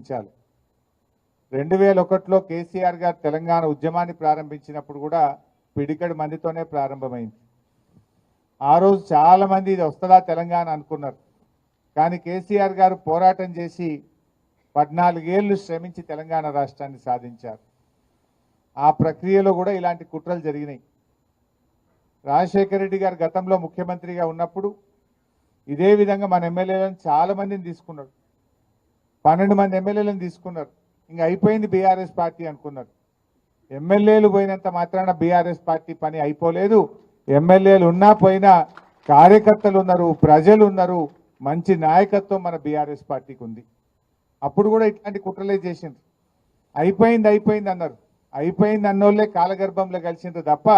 ఆలోచించాలి. 2001లో కేసీఆర్ గారు తెలంగాణ ఉద్యమాన్ని ప్రారంభించినప్పుడు కూడా పిడికడి మందితోనే ప్రారంభమైంది. ఆ రోజు చాలామంది ఇది వస్తుందా తెలంగాణ అనుకున్నారు. కానీ కేసీఆర్ గారు పోరాటం చేసి 14 ఏళ్ళు శ్రమించి తెలంగాణ రాష్ట్రాన్ని సాధించారు. ఆ ప్రక్రియలో కూడా ఇలాంటి కుట్రలు జరిగినాయి. రాజశేఖర రెడ్డి గారు గతంలో ముఖ్యమంత్రిగా ఉన్నప్పుడు ఇదే విధంగా మన ఎమ్మెల్యేలను చాలా మందిని తీసుకున్నారు. 12 మంది ఎమ్మెల్యేలను తీసుకున్నారు. ఇంకా అయిపోయింది బీఆర్ఎస్ పార్టీ అనుకున్నారు. ఎమ్మెల్యేలు పోయినంత మాత్రాన బీఆర్ఎస్ పార్టీ పని అయిపోలేదు. ఎమ్మెల్యేలు ఉన్నా పోయినా కార్యకర్తలు ఉన్నారు, ప్రజలు ఉన్నారు, మంచి నాయకత్వం మన బీఆర్ఎస్ పార్టీకి ఉంది. అప్పుడు కూడా ఇట్లాంటి కుట్రలే చేసిండ్రు. అయిపోయింది అన్నారు. అయిపోయింది అన్నోళ్ళే కాలగర్భంలో కలిసిండ్రు తప్ప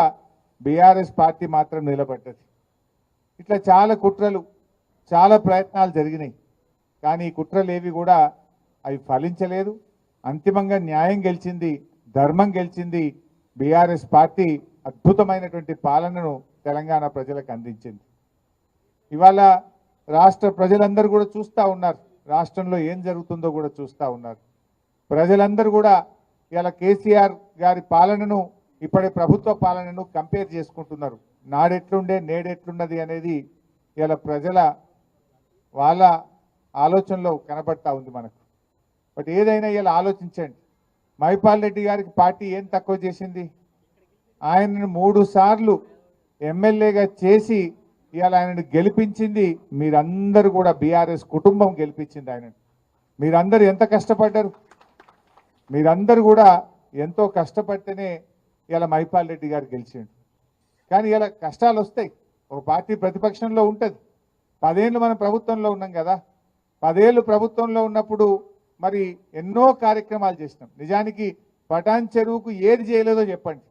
బీఆర్ఎస్ పార్టీ మాత్రం నిలబడ్డది. ఇట్లా చాలా కుట్రలు, చాలా ప్రయత్నాలు జరిగినాయి. కానీ ఈ కుట్రలు ఏవి కూడా అవి ఫలించలేదు. అంతిమంగా న్యాయం గెలిచింది, ధర్మం గెలిచింది. బీఆర్ఎస్ పార్టీ అద్భుతమైనటువంటి పాలనను తెలంగాణ ప్రజలకు అందించింది. ఇవాళ రాష్ట్ర ప్రజలందరూ కూడా చూస్తూ ఉన్నారు. రాష్ట్రంలో ఏం జరుగుతుందో కూడా చూస్తూ ఉన్నారు. ప్రజలందరూ కూడా ఇలా కేసీఆర్ గారి పాలనను ఇప్పటి ప్రభుత్వ పాలనను కంపేర్ చేసుకుంటున్నారు. నాడెట్లుండే నేడెట్లున్నది అనేది ఇలా ప్రజల వాళ్ళ ఆలోచనలో కనబడతా ఉంది మనకు. బట్ ఏదైనా ఇలా ఆలోచించండి. మైపాల్ రెడ్డి గారికి పార్టీ ఏం తక్కువ చేసింది? ఆయనను 3 సార్లు ఎమ్మెల్యేగా చేసి ఇవాళ ఆయనను గెలిపించింది మీరందరూ కూడా. బీఆర్ఎస్ కుటుంబం గెలిపించింది ఆయనను. మీరందరూ ఎంత కష్టపడ్డారు? మీరందరూ కూడా ఎంతో కష్టపడితేనే ఇలా మైపాల్ రెడ్డి గారు గెలిచిండు. కానీ ఇలా కష్టాలు వస్తాయి. ఒక పార్టీ ప్రతిపక్షంలో ఉంటుంది. 10 ఏళ్ళు మనం ప్రభుత్వంలో ఉన్నాం కదా. 10 ఏళ్ళు ప్రభుత్వంలో ఉన్నప్పుడు మరి ఎన్నో కార్యక్రమాలు చేసినాం. నిజానికి పటాన్ చెరువుకు ఏది చేయలేదో చెప్పండి.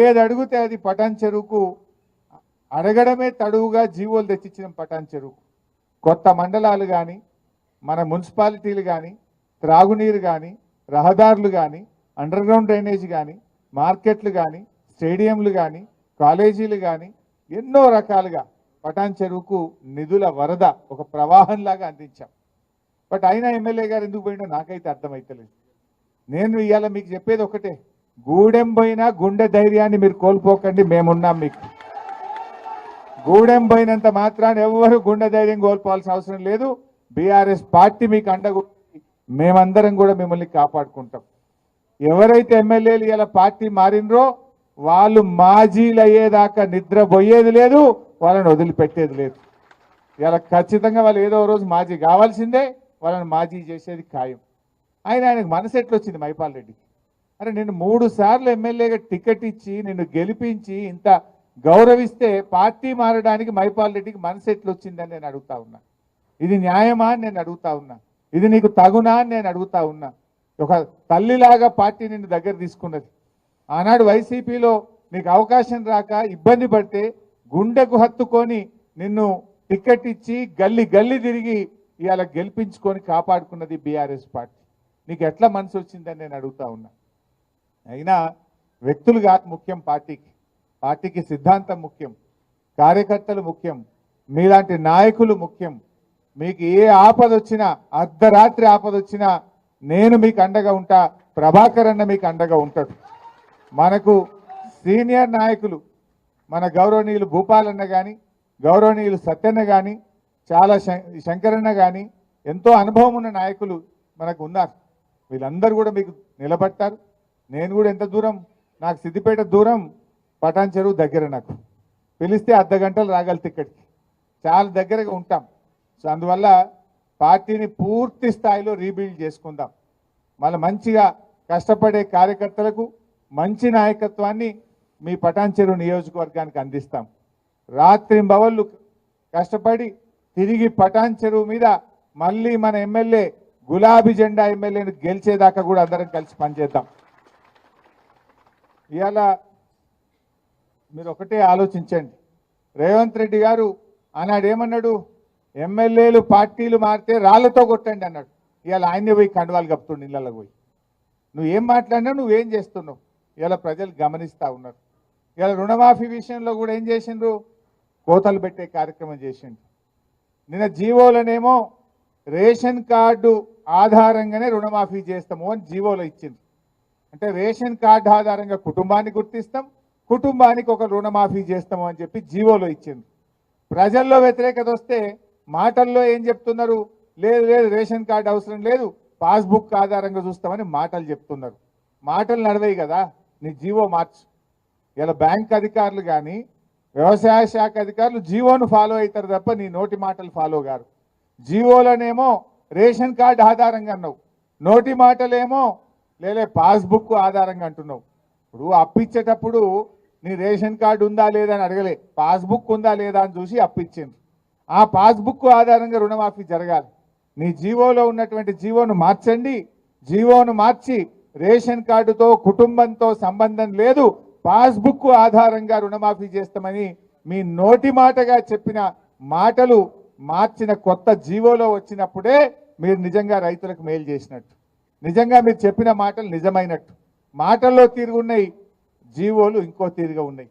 ఏది అడిగితే అది పటాన్ చెరువుకు అడగడమే తడువుగా జీవోలు తెచ్చిచ్చినాం. పటాన్ చెరువుకు కొత్త మండలాలు కానీ, మన మున్సిపాలిటీలు కానీ, త్రాగునీరు కానీ, రహదారులు కానీ, అండర్ గ్రౌండ్ డ్రైనేజ్ కానీ, మార్కెట్లు కానీ, స్టేడియంలు కానీ, కాలేజీలు కానీ ఎన్నో రకాలుగా పటాన్ చెరువుకు నిధుల వరద ఒక ప్రవాహంలాగా అందించాం. బట్ అయినా ఎమ్మెల్యే గారు ఎందుకు పోయినా నాకైతే అర్థమైతలేదు. నేను ఇవాళ మీకు చెప్పేది ఒకటే, గూడెం పోయినా గుండె ధైర్యాన్ని మీరు కోల్పోకండి. మేమున్నాం మీకు. గూడెం పోయినంత మాత్రాన్ని ఎవరు గుండె ధైర్యం కోల్పోవాల్సిన అవసరం లేదు. బీఆర్ఎస్ పార్టీ మీకు అండగా మేమందరం కూడా మిమ్మల్ని కాపాడుకుంటాం. ఎవరైతే ఎమ్మెల్యేలు ఇలా పార్టీ మారినరో వాళ్ళు మాజీలు అయ్యేదాకా నిద్రపోయేది లేదు, వాళ్ళని వదిలిపెట్టేది లేదు. ఇలా ఖచ్చితంగా వాళ్ళు ఏదో రోజు మాజీ కావాల్సిందే, వాళ్ళని మాజీ చేసేది ఖాయం. ఆయనకు మనసు ఎట్లొచ్చింది మైపాల్ రెడ్డికి? అరే నేను 3 సార్లు ఎమ్మెల్యేగా టికెట్ ఇచ్చి నిన్ను గెలిపించి ఇంత గౌరవిస్తే పార్టీ మారడానికి మైపాల్ రెడ్డికి మనసు ఎట్లొచ్చిందని నేను అడుగుతా ఉన్నా. ఇది న్యాయమా అని నేను అడుగుతా ఉన్నా. ఇది నీకు తగునా అని నేను అడుగుతా ఉన్నా. ఒక తల్లిలాగా పార్టీ నిన్ను దగ్గర తీసుకున్నది. ఆనాడు వైసీపీలో నీకు అవకాశం రాక ఇబ్బంది పడితే గుండెకు హత్తుకొని నిన్ను టికెట్ ఇచ్చి గల్లీ గల్లీ తిరిగి ఇవాళ గెలిపించుకొని కాపాడుకున్నది బీఆర్ఎస్ పార్టీ. నీకు ఎట్లా మనసు వచ్చిందని నేను అడుగుతా ఉన్నా. అయినా వ్యక్తులు కాదు ముఖ్యం. పార్టీకి సిద్ధాంతం ముఖ్యం, కార్యకర్తలు ముఖ్యం, మీలాంటి నాయకులు ముఖ్యం. మీకు ఏ ఆపద వచ్చినా, అర్ధరాత్రి ఆపద వచ్చినా నేను మీకు అండగా ఉంటా. ప్రభాకర్ అన్న మీకు అండగా ఉంటాడు. మనకు సీనియర్ నాయకులు మన గౌరవనీయులు భూపాలన్న కానీ, గౌరవనీయులు సత్యన్న కానీ, చాలా శంకరన్న కానీ ఎంతో అనుభవం ఉన్న నాయకులు మనకు ఉన్నారు. వీళ్ళందరూ కూడా మీకు నిలబడతారు. నేను కూడా ఎంత దూరం, నాకు సిద్దిపేట దూరం, పటాన్ చెరువు దగ్గర. నాకు పిలిస్తే అర్ధ గంటలు రాగలితే ఇక్కడికి చాలా దగ్గరగా ఉంటాం. సో అందువల్ల పార్టీని పూర్తి స్థాయిలో రీబిల్డ్ చేసుకుందాం. మళ్ళీ మంచిగా కష్టపడే కార్యకర్తలకు మంచి నాయకత్వాన్ని మీ పటాన్ చెరువు నియోజకవర్గానికి అందిస్తాం. రాత్రింబవళ్ళు కష్టపడి తిరిగి పటాన్ చెరువు మీద మళ్ళీ మన ఎమ్మెల్యే గులాబీ జెండా ఎమ్మెల్యేను గెలిచేదాకా కూడా అందరం కలిసి పనిచేద్దాం. ఇవాళ మీరు ఒకటే ఆలోచించండి. రేవంత్ రెడ్డి గారు ఆనాడు ఏమన్నాడు? ఎమ్మెల్యేలు పార్టీలు మారితే రాళ్లతో కొట్టండి అన్నాడు. ఇవాళ ఆయన్ని పోయి కండువాలు కప్పుతుండు ఇళ్ళలో పోయి. నువ్వేం మాట్లాడినా నువ్వేం చేస్తున్నావు ఇలా ప్రజలు గమనిస్తూ ఉన్నారు. ఇలా రుణమాఫీ విషయంలో కూడా ఏం చేసిండ్రు? కోతలు పెట్టే కార్యక్రమం చేసిండ్రు. నిన్న జీవోలనేమో రేషన్ కార్డు ఆధారంగానే రుణమాఫీ చేస్తాము అని జీవోలో ఇచ్చింది. అంటే రేషన్ కార్డు ఆధారంగా కుటుంబాన్ని గుర్తిస్తాం, కుటుంబానికి ఒక రుణమాఫీ చేస్తాము అని చెప్పి జీవోలో ఇచ్చింది. ప్రజల్లో వ్యతిరేకత వస్తే మాటల్లో ఏం చెప్తున్నారు? లేదు లేదు రేషన్ కార్డు అవసరం లేదు, పాస్బుక్ ఆధారంగా చూస్తామని మాటలు చెప్తున్నారు. మాటలు నడవయి కదా, నీ జీవో మార్చు. ఇలా బ్యాంక్ అధికారులు కానీ వ్యవసాయ శాఖ అధికారులు జీవోను ఫాలో అవుతారు తప్ప నీ నోటి మాటలు ఫాలో గారు. జీవోలోనేమో రేషన్ కార్డు ఆధారంగా అన్నావు, నోటి మాటలేమో లేలే పాస్బుక్ ఆధారంగా అంటున్నావు. ఇప్పుడు అప్పిచ్చేటప్పుడు నీ రేషన్ కార్డు ఉందా లేదా అని అడగలే, పాస్బుక్ ఉందా లేదా అని చూసి అప్పిచ్చింది. ఆ పాస్బుక్ ఆధారంగా రుణమాఫీ జరగాలి. నీ జీవోలో ఉన్నటువంటి జీవోను మార్చండి. జీవోను మార్చి రేషన్ కార్డుతో కుటుంబంతో సంబంధం లేదు, పాస్బుక్ ఆధారంగా రుణమాఫీ చేస్తామని మీ నోటి మాటగా చెప్పిన మాటలు మార్చిన కొత్త జీవోలో వచ్చినప్పుడే మీరు నిజంగా రైతులకు మేలు చేసినట్టు, నిజంగా మీరు చెప్పిన మాటలు నిజమైనట్టు. మాటల్లో తిరుగున్నాయి, జీవోలు ఇంకో తీరుగా ఉన్నాయి.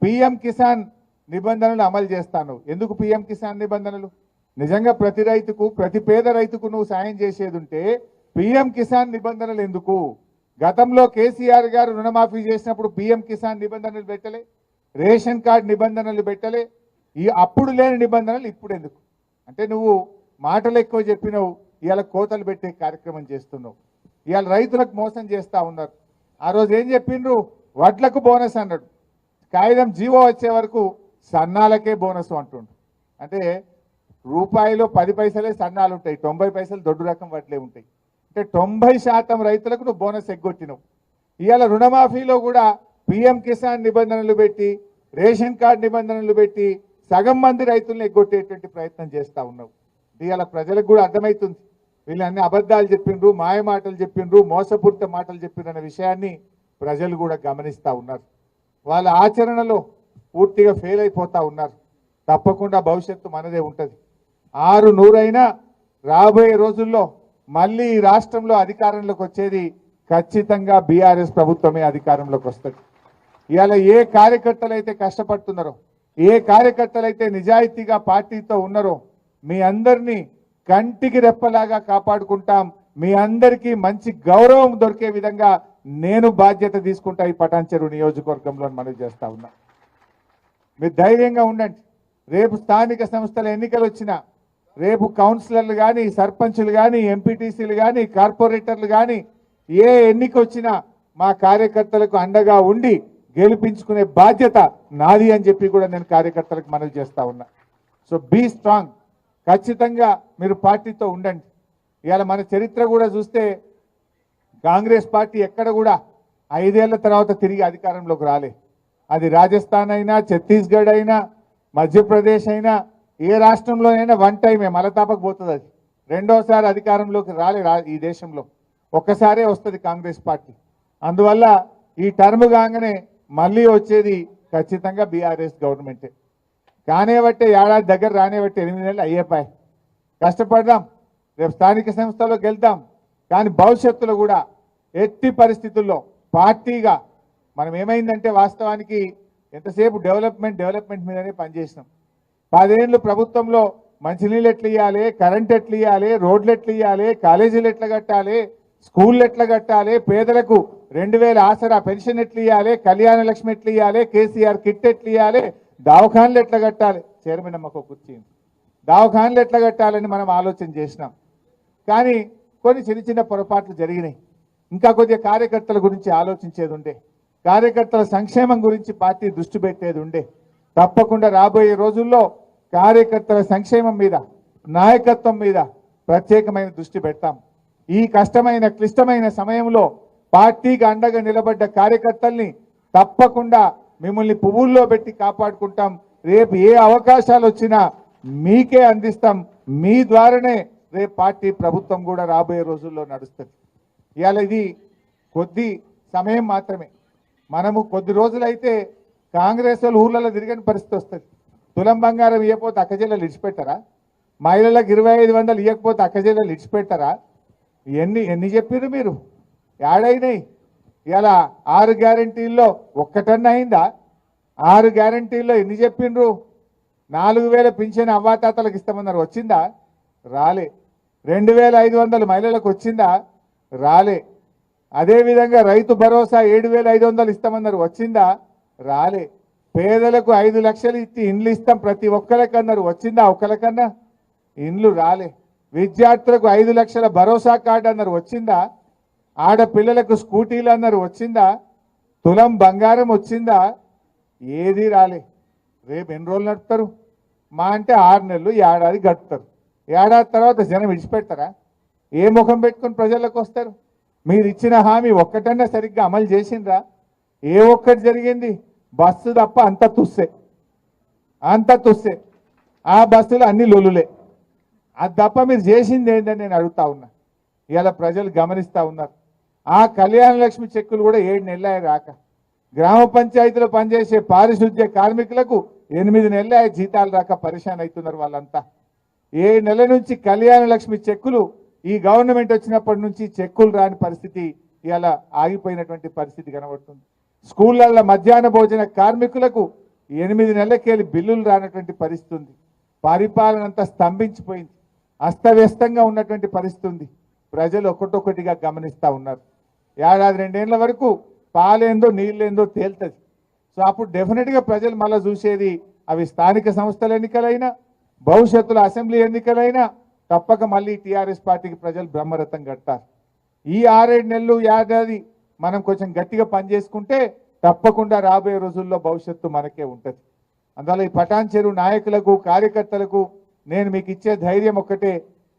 పిఎం కిసాన్ నిబంధనలు అమలు చేస్తాను. ఎందుకు పిఎం కిసాన్ నిబంధనలు? నిజంగా ప్రతి రైతుకు, ప్రతి పేద రైతుకు నువ్వు సాయం చేసేది ఉంటే పిఎం కిసాన్ నిబంధనలు ఎందుకు? గతంలో కేసీఆర్ గారు రుణమాఫీ చేసినప్పుడు పిఎం కిసాన్ నిబంధనలు పెట్టలే, రేషన్ కార్డు నిబంధనలు పెట్టలే. ఈ అప్పుడు లేని నిబంధనలు ఇప్పుడు ఎందుకు? అంటే నువ్వు మాటలు ఎక్కువ చెప్పినావు, ఇవాళ కోతలు పెట్టే కార్యక్రమం చేస్తున్నావు. ఇవాళ రైతులకు మోసం చేస్తూ ఉన్నారు. ఆ రోజు ఏం చెప్పిండ్రు? వడ్లకు బోనస్ అన్నాడు. కాగితం జీవో వచ్చే వరకు సన్నాలకే బోనస్ అంటుండు. అంటే రూపాయిలో 10 పైసలే సన్నాలు ఉంటాయి, 90 పైసలు దొడ్డు రకం వడ్లే ఉంటాయి. అంటే 90% రైతులకు నువ్వు బోనస్ ఎగ్గొట్టినావు. ఇవాళ రుణమాఫీలో కూడా పిఎం కిసాన్ నిబంధనలు పెట్టి, రేషన్ కార్డు నిబంధనలు పెట్టి సగం మంది రైతులను ఎగ్గొట్టేటువంటి ప్రయత్నం చేస్తూ ఉన్నావు. ఇవాళ ప్రజలకు కూడా అర్థమవుతుంది, వీళ్ళు అన్ని అబద్ధాలు చెప్పిండ్రు, మాయ మాటలు చెప్పిండ్రు, మోసపూరిత మాటలు చెప్పిండ్రు అనే విషయాన్ని ప్రజలు కూడా గమనిస్తూ ఉన్నారు. వాళ్ళ ఆచరణలో పూర్తిగా ఫెయిల్ అయిపోతూ ఉన్నారు. తప్పకుండా భవిష్యత్తు మనదే ఉంటుంది. 600 అయినా రాబోయే రోజుల్లో మళ్ళీ ఈ రాష్ట్రంలో అధికారంలోకి వచ్చేది ఖచ్చితంగా బీఆర్ఎస్ ప్రభుత్వమే అధికారంలోకి వస్తుంది. ఇవాళ ఏ కార్యకర్తలు అయితే కష్టపడుతున్నారో, ఏ కార్యకర్తలు అయితే నిజాయితీగా పార్టీతో ఉన్నారో మీ అందరినీ కంటికి రెప్పలాగా కాపాడుకుంటాం. మీ అందరికీ మంచి గౌరవం దొరికే విధంగా నేను బాధ్యత తీసుకుంటా ఈ పటాన్చెరు నియోజకవర్గంలో మనవి చేస్తా ఉన్నా. మీరు ధైర్యంగా ఉండండి. రేపు స్థానిక సంస్థల ఎన్నికలు వచ్చినా, రేపు కౌన్సిలర్లు కానీ, సర్పంచులు కానీ, ఎంపీటీసీలు కానీ, కార్పొరేటర్లు కానీ ఏ ఎన్నిక వచ్చినా మా కార్యకర్తలకు అండగా ఉండి గెలిపించుకునే బాధ్యత నాది అని చెప్పి కూడా నేను కార్యకర్తలకు మనవి చేస్తా ఉన్నా. So be strong. ఖచ్చితంగా మీరు పార్టీతో ఉండండి. ఇవాళ మన చరిత్ర కూడా చూస్తే కాంగ్రెస్ పార్టీ ఎక్కడ కూడా 5 ఏళ్ల తర్వాత తిరిగి అధికారంలోకి రాలే. అది రాజస్థాన్ అయినా, ఛత్తీస్గఢ్ అయినా, మధ్యప్రదేశ్ అయినా, ఏ రాష్ట్రంలోనైనా వన్ టైమే మలతాపకు పోతుంది. అది రెండోసారి అధికారంలోకి రాలే ఈ దేశంలో, ఒక్కసారే వస్తుంది కాంగ్రెస్ పార్టీ. అందువల్ల ఈ టర్మ్ కాగానే మళ్ళీ వచ్చేది ఖచ్చితంగా బీఆర్ఎస్ గవర్నమెంటే. కానేబట్టే ఏడాది దగ్గర రానేబట్టే 8 నెలలు అయ్యేపాయి. కష్టపడదాం, రేపు స్థానిక సంస్థలో గెలుద్దాం. కానీ భవిష్యత్తులో కూడా ఎట్టి పరిస్థితుల్లో పార్టీగా మనం ఏమైందంటే వాస్తవానికి ఎంతసేపు డెవలప్మెంట్ మీదనే పనిచేసినాం. 10 ఏళ్ళు ప్రభుత్వంలో మంచినీళ్ళు ఎట్లా ఇవ్వాలి, కరెంట్ ఎట్లా ఇవ్వాలి, రోడ్లు ఎట్లా ఇవ్వాలి, కాలేజీలు ఎట్లా కట్టాలి, స్కూళ్ళు ఎట్లా కట్టాలి, పేదలకు 2000 ఆసరా పెన్షన్ ఎట్లా ఇవ్వాలి, కళ్యాణ లక్ష్మి ఎట్లా ఇవ్వాలి, కేసీఆర్ కిట్ ఎట్లా ఇవ్వాలి, దవాఖాన్లు ఎట్లా కట్టాలి, చైర్మన్ అమ్మకు కూర్చి దవాఖాన్లు ఎట్లా కట్టాలని మనం ఆలోచన చేసినాం. కానీ కొన్ని చిన్న పొరపాట్లు జరిగినాయి. ఇంకా కొద్దిగా కార్యకర్తల గురించి ఆలోచించేది ఉండే, కార్యకర్తల సంక్షేమం గురించి పార్టీ దృష్టి పెట్టేది ఉండే. తప్పకుండా రాబోయే రోజుల్లో కార్యకర్తల సంక్షేమం మీద, నాయకత్వం మీద ప్రత్యేకమైన దృష్టి పెడతాం. ఈ కష్టమైన క్లిష్టమైన సమయంలో పార్టీకి అండగా నిలబడ్డ కార్యకర్తల్ని తప్పకుండా మిమ్మల్ని పువ్వుల్లో పెట్టి కాపాడుకుంటాం. రేపు ఏ అవకాశాలు వచ్చినా మీకే అందిస్తాం. మీ ద్వారానే రేపు పార్టీ ప్రభుత్వం కూడా రాబోయే రోజుల్లో నడుస్తుంది. ఇవాళ ఇది కొద్ది సమయం మాత్రమే. మనము కొద్ది రోజులైతే కాంగ్రెస్ వాళ్ళు ఊర్లలో తిరగని పరిస్థితి వస్తుంది. తులం బంగారం ఇవ్వకపోతే అక్కజెల్లలు ఇడిచిపెట్టారా? మహిళలకు 2500 ఇవ్వకపోతే అక్కజెల్లలు ఇడిచిపెట్టారా? ఎన్ని చెప్పారు మీరు? ఏడైనాయి? ఇలా 6 గ్యారంటీల్లో ఒక్కటన్నా అయిందా? 6 గ్యారంటీల్లో ఎన్ని చెప్పిండ్రు? 4000 పింఛన్ అవ్వాతాతలకు ఇస్తామన్నారు, వచ్చిందా? రాలే. 2500 మహిళలకు వచ్చిందా? రాలే. అదేవిధంగా రైతు భరోసా 7500 ఇస్తామన్నారు, వచ్చిందా? రాలే. పేదలకు 5 లక్షలు ఇచ్చి ఇండ్లు ఇస్తాం ప్రతి ఒక్కరికన్నారు, వచ్చిందా? ఒక్కరికన్నా ఇండ్లు రాలే. విద్యార్థులకు 5 లక్షల భరోసా కార్డు అన్నారు, వచ్చిందా? ఆడపిల్లలకు స్కూటీలు అన్నారు, వచ్చిందా? తులం బంగారం వచ్చిందా? ఏది రాలే. రేపు ఎన్ని రోజులు నడుపుతారు? మా అంటే 6 నెలలు, ఏడాది గడుపుతారు. ఏడాది తర్వాత జనం విడిచిపెడతారా? ఏ ముఖం పెట్టుకుని ప్రజలకు వస్తారు? మీరు ఇచ్చిన హామీ ఒక్కటన్నా సరిగ్గా అమలు చేసిండ్రా? ఏ ఒక్కటి జరిగింది? బస్సు తప్ప అంత తుస్సే, అంత తుస్సే. ఆ బస్సులు అన్ని లొలులే. అది తప్ప మీరు చేసింది ఏంటని నేను అడుగుతా ఉన్నా. ఇలా ప్రజలు గమనిస్తూ ఉన్నారు. ఆ కళ్యాణ లక్ష్మి చెక్కులు కూడా 7 నెలలు రాక, గ్రామ పంచాయతీలో పనిచేసే పారిశుద్ధ్య కార్మికులకు 8 నెలలు జీతాలు రాక పరిశాన్ అవుతున్నారు వాళ్ళంతా. 7 నెలల నుంచి కళ్యాణ లక్ష్మి చెక్కులు, ఈ గవర్నమెంట్ వచ్చినప్పటి నుంచి చెక్కులు రాని పరిస్థితి, ఇలా ఆగిపోయినటువంటి పరిస్థితి కనబడుతుంది. స్కూళ్ళల్లో మధ్యాహ్న భోజన కార్మికులకు 8 నెలలకెళ్ళి బిల్లులు రానటువంటి పరిస్థితి ఉంది. పరిపాలన అంతా స్తంభించిపోయింది, అస్తవ్యస్తంగా ఉన్నటువంటి పరిస్థితి ఉంది. ప్రజలు ఒక్కొక్కటిగా గమనిస్తూ ఉన్నారు. ఏడాది 2 ఏళ్ల వరకు పాలేందో నీళ్ళేందో తేలుతుంది. సో అప్పుడు డెఫినెట్గా ప్రజలు మళ్ళీ చూసేది అవి స్థానిక సంస్థల ఎన్నికలైనా, భవిష్యత్తులో అసెంబ్లీ ఎన్నికలైనా తప్పక మళ్ళీ టీఆర్ఎస్ పార్టీకి ప్రజలు బ్రహ్మరథం కడతారు. ఈ 6-7 నెలలు ఏడాది మనం కొంచెం గట్టిగా పనిచేసుకుంటే తప్పకుండా రాబోయే రోజుల్లో భవిష్యత్తు మనకే ఉంటుంది. అందువల్ల ఈ పటాన్ చెరువు నాయకులకు, కార్యకర్తలకు నేను మీకు ఇచ్చే ధైర్యం ఒక్కటే,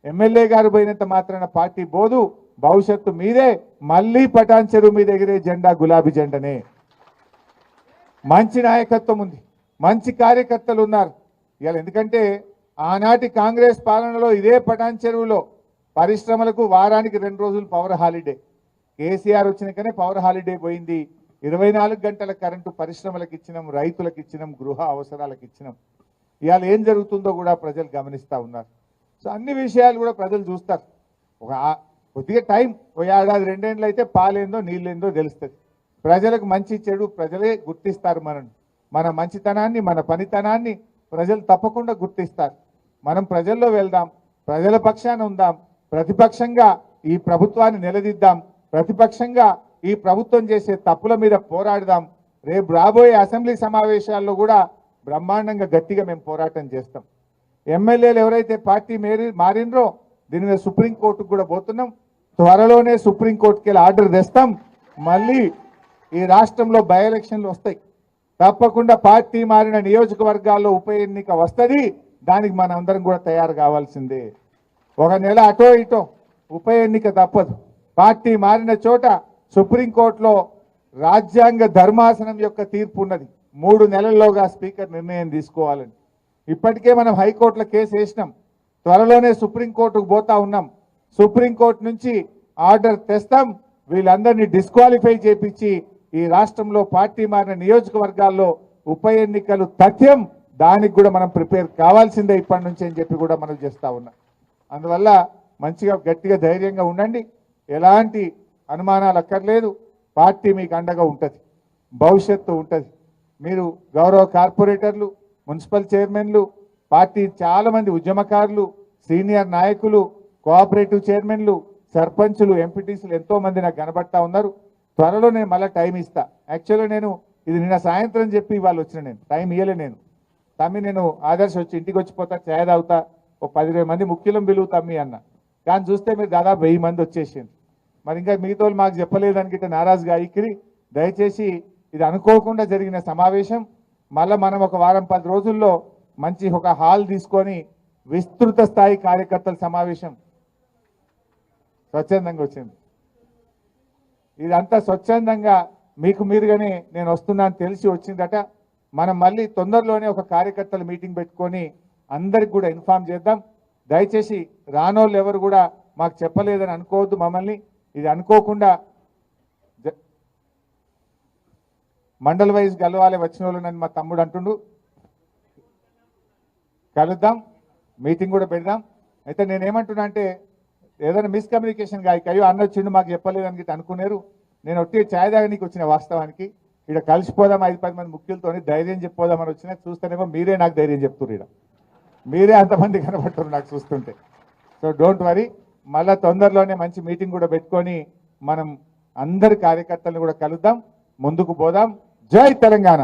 ఎమ్మెల్యే గారు పోయినంత మాత్రాన పార్టీ బోదు, భవిష్యత్తు మీదే. మళ్ళీ పటాన్ చెరువు మీద ఎగిరే జెండా గులాబీ జెండనే. మంచి నాయకత్వం ఉంది, మంచి కార్యకర్తలు ఉన్నారు ఇవాళ. ఎందుకంటే ఆనాటి కాంగ్రెస్ పాలనలో ఇదే పటాన్ చెరువులో పరిశ్రమలకు వారానికి 2 రోజులు పవర్ హాలిడే. కేసీఆర్ వచ్చినాకనే పవర్ హాలిడే పోయింది. 24 గంటల కరెంటు పరిశ్రమలకు ఇచ్చినాం, రైతులకు ఇచ్చినాం, గృహ అవసరాలకు ఇచ్చినాం. ఇవాళ ఏం జరుగుతుందో కూడా ప్రజలు గమనిస్తూ ఉన్నారు. సో అన్ని విషయాలు కూడా ప్రజలు చూస్తారు. ఒక కొద్దిగా టైం, ఓ ఏడాది 2 ఏళ్ళు అయితే పాలేందో నీళ్ళేందో తెలుస్తుంది. ప్రజలకు మంచి చెడు ప్రజలే గుర్తిస్తారు. మన మంచితనాన్ని, మన పనితనాన్ని ప్రజలు తప్పకుండా గుర్తిస్తారు. మనం ప్రజల్లో వెళ్దాం, ప్రజల పక్షాన ఉందాం, ప్రతిపక్షంగా ఈ ప్రభుత్వాన్ని నిలదీద్దాం, ప్రతిపక్షంగా ఈ ప్రభుత్వం చేసే తప్పుల మీద పోరాడదాం. రేపు రాబోయే అసెంబ్లీ సమావేశాల్లో కూడా బ్రహ్మాండంగా గట్టిగా మేము పోరాటం చేస్తాం. ఎమ్మెల్యేలు ఎవరైతే పార్టీ మారినరో దీని మీద సుప్రీంకోర్టుకు కూడా పోతున్నాం. త్వరలోనే సుప్రీంకోర్టుకి వెళ్ళి ఆర్డర్ తెస్తాం. మళ్ళీ ఈ రాష్ట్రంలో బై ఎలక్షన్లు వస్తాయి. తప్పకుండా పార్టీ మారిన నియోజకవర్గాల్లో ఉప ఎన్నిక వస్తుంది. దానికి మనం అందరం కూడా తయారు కావాల్సిందే. 1 నెల అటో ఇటో ఉప ఎన్నిక తప్పదు. పార్టీ మారిన చోట సుప్రీంకోర్టులో రాజ్యాంగ ధర్మాసనం యొక్క తీర్పు ఉన్నది. 3 నెలల్లోగా స్పీకర్ నిర్ణయం తీసుకోవాలని. ఇప్పటికే మనం హైకోర్టులో కేసు వేసినాం. త్వరలోనే సుప్రీంకోర్టుకు పోతా ఉన్నాం. సుప్రీంకోర్టు నుంచి ఆర్డర్ తెస్తాం. వీళ్ళందరినీ డిస్క్వాలిఫై చేపించి ఈ రాష్ట్రంలో పార్టీ మారిన నియోజకవర్గాల్లో ఉప ఎన్నికలు తథ్యం. దానికి కూడా మనం ప్రిపేర్ కావాల్సిందే ఇప్పటి నుంచి అని చెప్పి కూడా మనం చేస్తూ ఉన్నాం. అందువల్ల మంచిగా గట్టిగా ధైర్యంగా ఉండండి. ఎలాంటి అనుమానాలు అక్కర్లేదు. పార్టీ మీకు అండగా ఉంటుంది, భవిష్యత్తు ఉంటుంది. మీరు గౌరవ కార్పొరేటర్లు, మున్సిపల్ చైర్మన్లు, పార్టీ చాలామంది ఉద్యమకారులు, సీనియర్ నాయకులు, కోఆపరేటివ్ చైర్మన్లు, సర్పంచులు, ఎంపీటీసీలు ఎంతోమంది నాకు కనబడతా ఉన్నారు. త్వరలో నేను మళ్ళీ టైం ఇస్తా. యాక్చువల్గా నేను ఇది నిన్న సాయంత్రం చెప్పి ఇవాళ వచ్చిన, నేను టైం ఇవ్వలే. నేను ఆదర్శ వచ్చి ఇంటికి వచ్చిపోతా, ఛాయ్ తాగుతా, ఒక 10-20 మంది ముఖ్యులం పిలువు తమ్మి అన్న. కానీ చూస్తే మీరు దాదాపు 1000 మంది వచ్చేసింది. మరి ఇంకా మిగతా మాకు చెప్పలేదనికిట నారాజుగా ఇక్కిరి. దయచేసి ఇది అనుకోకుండా జరిగిన సమావేశం. మళ్ళీ మనం ఒక వారం 10 రోజుల్లో మంచి ఒక హాల్ తీసుకొని విస్తృత స్థాయి కార్యకర్తల సమావేశం స్వచ్ఛందంగా వచ్చింది. ఇదంతా స్వచ్ఛందంగా మీకు మీరుగానే నేను వస్తున్నాను తెలిసి వచ్చిందట. మనం మళ్ళీ తొందరలోనే ఒక కార్యకర్తల మీటింగ్ పెట్టుకొని అందరికి కూడా ఇన్ఫార్మ్ చేద్దాం. దయచేసి రానోళ్ళు ఎవరు కూడా మాకు చెప్పలేదని అనుకోవద్దు మమ్మల్ని. ఇది అనుకోకుండా మండల్ వైజ్ కలవాలి వచ్చిన వాళ్ళు నన్ను మా తమ్ముడు అంటుండు. కలుద్దాం, మీటింగ్ కూడా పెడదాం. అయితే నేనేమంటున్నా అంటే ఏదైనా మిస్కమ్యూనికేషన్ అయ్యో అన్న వచ్చిండు మాకు చెప్పలేదని అనుకున్నారు. నేను ఒట్టి ఛాయ్ తాగనీకి వచ్చిన, వాస్తవానికి ఇక్కడ కలిసిపోదాం 5-10 మంది ముఖ్యులతో ధైర్యం చెప్పిపోదామని వచ్చినా చూస్తేనేమో మీరే నాకు ధైర్యం చెప్తున్నారు. ఇక్కడ మీరే అంతమంది కనబడుతున్నారు నాకు చూస్తుంటే. సో డోంట్ వరీ, మళ్ళా తొందరలోనే మంచి మీటింగ్ కూడా పెట్టుకొని మనం అందరి కార్యకర్తలను కూడా కలుద్దాం, ముందుకు పోదాం. జై తెలంగాణ.